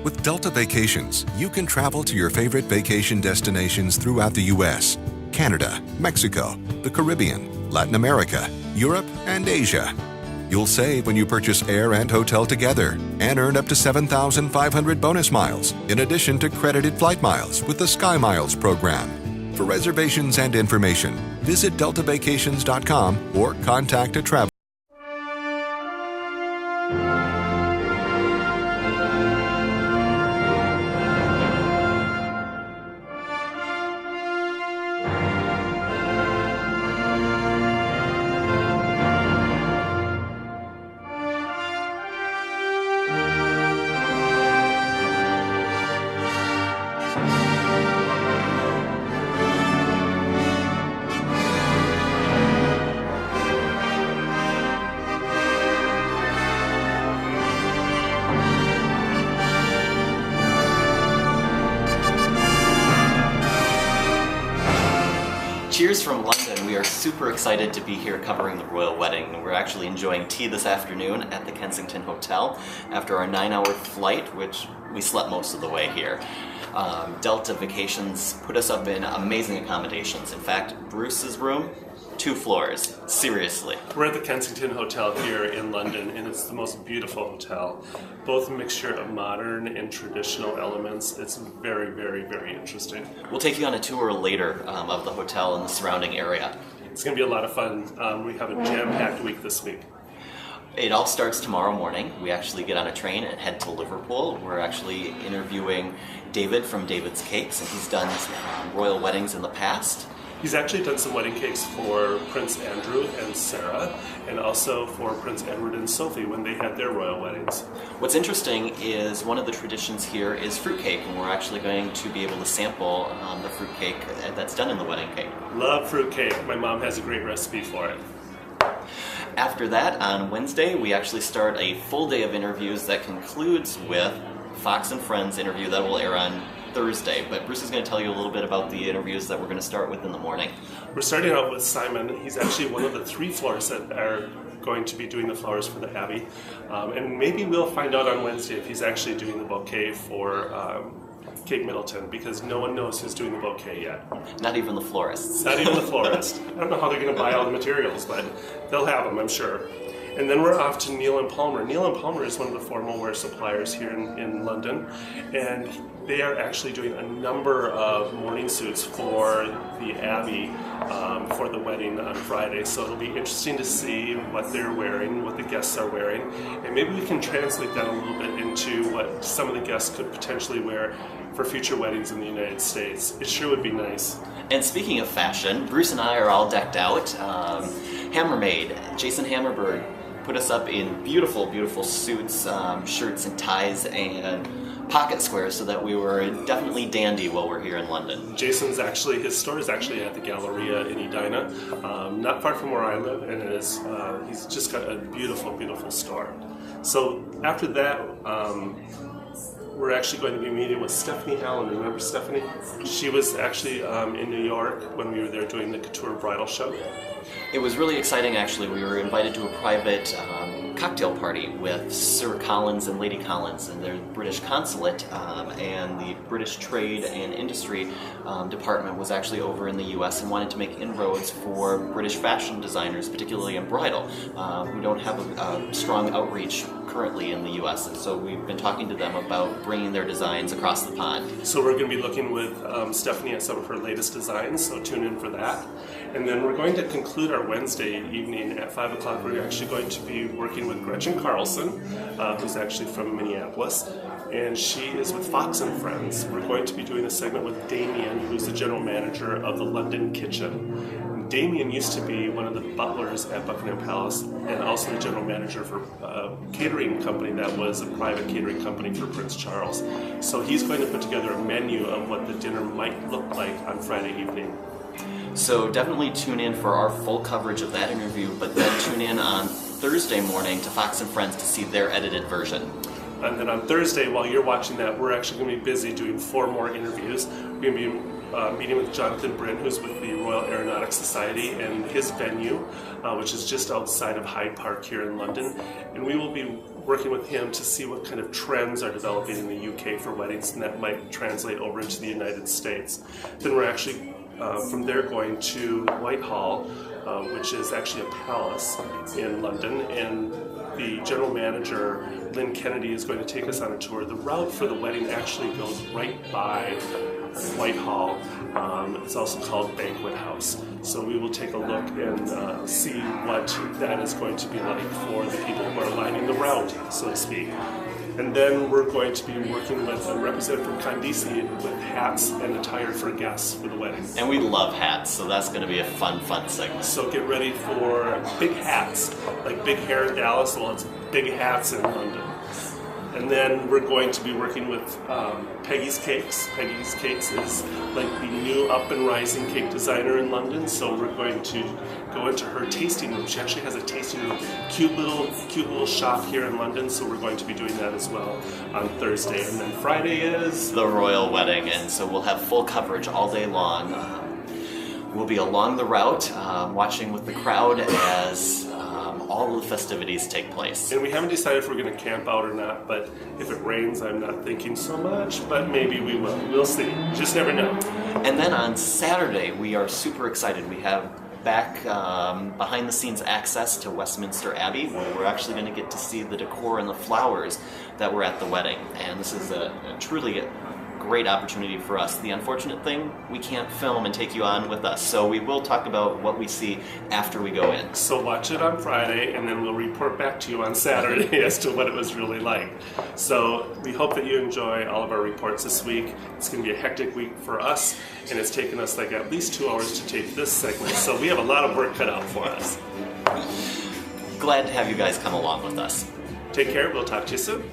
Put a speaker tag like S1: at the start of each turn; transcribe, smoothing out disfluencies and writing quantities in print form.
S1: With Delta Vacations, you can travel to your favorite vacation destinations throughout the U.S., Canada, Mexico, the Caribbean, Latin America, Europe, and Asia. You'll save when you purchase air and hotel together and earn up to 7,500 bonus miles, in addition to credited flight miles with the SkyMiles program. For reservations and information, visit deltavacations.com or contact a travel.
S2: Cheers from London. We are super excited to be here covering the royal wedding. We're actually enjoying tea this afternoon at the Kensington Hotel after our 9-hour flight, which we slept most of the way here. Delta Vacations put us up in amazing accommodations. In fact, Bruce's room, 2 floors. Seriously.
S3: We're at the Kensington Hotel here in London, and it's the most beautiful hotel. Both a mixture of modern and traditional elements. It's very, very, very interesting.
S2: We'll take you on a tour later of the hotel and the surrounding area.
S3: It's going to be a lot of fun. We have a jam-packed week this week.
S2: It all starts tomorrow morning. We actually get on a train and head to Liverpool. We're actually interviewing David from David's Cakes, and he's done royal weddings in the past.
S3: He's actually done some wedding cakes for Prince Andrew and Sarah, and also for Prince Edward and Sophie when they had their royal weddings.
S2: What's interesting is one of the traditions here is fruitcake, and we're actually going to be able to sample the fruitcake that's done in the wedding cake.
S3: Love fruitcake. My mom has a great recipe for it.
S2: After that, on Wednesday, we actually start a full day of interviews that concludes with Fox and Friends interview that will air on Thursday, but Bruce is going to tell you a little bit about the interviews that we're going to start with in the morning.
S3: We're starting out with Simon. He's actually one of the 3 florists that are going to be doing the flowers for the Abbey, and maybe we'll find out on Wednesday if he's actually doing the bouquet for Kate Middleton, because no one knows who's doing the bouquet yet.
S2: Not even the florists.
S3: Not even the florist. I don't know how they're going to buy all the materials, but they'll have them, I'm sure. And then we're off to Neil and Palmer. Neil and Palmer is one of the formal wear suppliers here in London, and they are actually doing a number of morning suits for the Abbey for the wedding on Friday. So it'll be interesting to see what they're wearing, what the guests are wearing, and maybe we can translate that a little bit into what some of the guests could potentially wear for future weddings in the United States. It sure would be nice.
S2: And speaking of fashion, Bruce and I are all decked out. Hammermaid, Jason Hammerberg, put us up in beautiful, beautiful suits, shirts and ties, and pocket squares, so that we were definitely dandy while we're here in London.
S3: Jason's actually, his store is actually at the Galleria in Edina, not far from where I live, and he's just got a beautiful, beautiful store. So after that, we're actually going to be meeting with Stephanie Allen. Remember Stephanie? She was actually in New York when we were there doing the Couture Bridal Show.
S2: It was really exciting, actually. We were invited to a private cocktail party with Sir Collins and Lady Collins and their British consulate, and the British Trade and Industry Department was actually over in the US and wanted to make inroads for British fashion designers, particularly in bridal, who don't have a strong outreach currently in the US, and so we've been talking to them about bringing their designs across the pond.
S3: So we're going to be looking with Stephanie at some of her latest designs, so tune in for that. And then we're going to conclude our Wednesday evening at 5 o'clock. We're actually going to be working with Gretchen Carlson, who's actually from Minneapolis, and she is with Fox and Friends. We're going to be doing a segment with Damien, who's the general manager of the London Kitchen. Damien used to be one of the butlers at Buckingham Palace and also the general manager for a catering company that was a private catering company for Prince Charles. So he's going to put together a menu of what the dinner might look like on Friday evening.
S2: So definitely tune in for our full coverage of that interview, but then tune in on Thursday morning to Fox and Friends to see their edited version.
S3: And then on Thursday, while you're watching that, we're actually going to be busy doing 4 more interviews. We're going to be meeting with Jonathan Bryn, who's with the Royal Aeronautics Society, and his venue, which is just outside of Hyde Park here in London. And we will be working with him to see what kind of trends are developing in the UK for weddings, and that might translate over into the United States. Then we're actually from there going to Whitehall, which is actually a palace in London, and the general manager, Lynn Kennedy, is going to take us on a tour. The route for the wedding actually goes right by Whitehall. It's also called Banquet House. So we will take a look and see what that is going to be like for the people who are lining the route, so to speak. And then we're going to be working with a representative from Condisi with hats and attire for guests for the wedding.
S2: And we love hats, so that's going to be a fun segment.
S3: So get ready for big hats, like big hair in Dallas, well, it's big hats in London. And then we're going to be working with Peggy's Cakes. Peggy's Cakes is like the new up and rising cake designer in London, so we're going to go into her tasting room. She actually has a tasting room, cute little shop here in London, so we're going to be doing that as well on Thursday. And then Friday is
S2: the royal wedding, and so we'll have full coverage all day long. We'll be along the route, watching with the crowd as all of the festivities take place.
S3: And we haven't decided if we're going to camp out or not, but if it rains, I'm not thinking so much, but maybe we will. We'll see. Just never know.
S2: And then on Saturday, we are super excited. We have back behind the scenes access to Westminster Abbey, where we're actually going to get to see the decor and the flowers that were at the wedding. And this is a truly great opportunity for us. The unfortunate thing, we can't film and take you on with us, so we will talk about what we see after we go in.
S3: So watch it on Friday, and then we'll report back to you on Saturday as to what it was really like. So we hope that you enjoy all of our reports this week. It's going to be a hectic week for us, and it's taken us like at least 2 hours to tape this segment, so we have a lot of work cut out for us.
S2: Glad to have you guys come along with us.
S3: Take care. We'll talk to you soon.